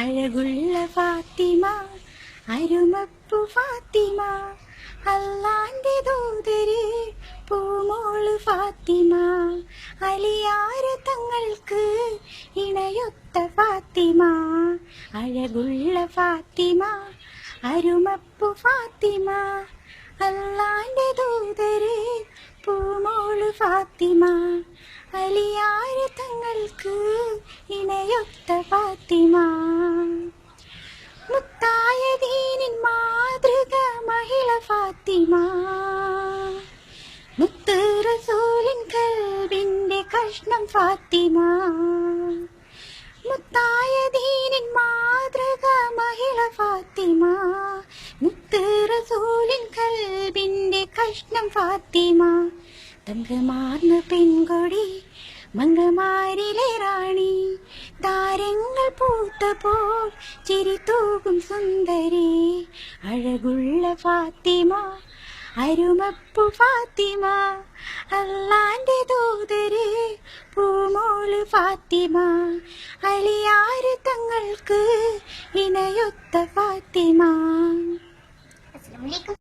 അഴകുള്ള ഫാത്തിമ അരുമപ്പു ഫാത്തിമ അല്ലാന്റെ ദൂതര് പൂമോള് ഫാത്തിമ അലിയാര തങ്ങൾക്ക് ഇണയൊത്ത ഫാത്തിമ അഴകുള്ള ഫാത്തിമ അരുമപ്പു ഫാത്തിമ അല്ലാന്റെ ദൂതര് പൂമോള് ഫാത്തിമ അലിയാര തങ്ങൾക്ക് ഇണയൊത്ത ഫാത്തിമ മുത്തായ ദീനിൻ മാതൃക മഹിള ഫാത്തിമ മുത്ത് റസൂലിൻ കൽബിന്റെ കഷ്ണം ഫാത്തിമ മുത്തായ ദീനിൻ മാതൃക മഹിള ഫാത്തിമ മുത്ത് റസൂലിൻ കൽബിന്റെ കഷ്ണം ഫാത്തിമ തങ്കമാർന്ന പെൺകൊടി മംഗമാരിലെ റാണി താരങ്ങൾ പൂത്തപ്പോൾ ചിരി തൂകും സുന്ദരി അഴകുള്ള ഫാത്തിമ അരുമപ്പു ഫാത്തിമ അല്ലാന്റെ ദൂതര് പൂമോള് ഫാത്തിമ അലിയാര് തങ്ങൾക്ക് ഇണയൊത്ത ഫാത്തിമ.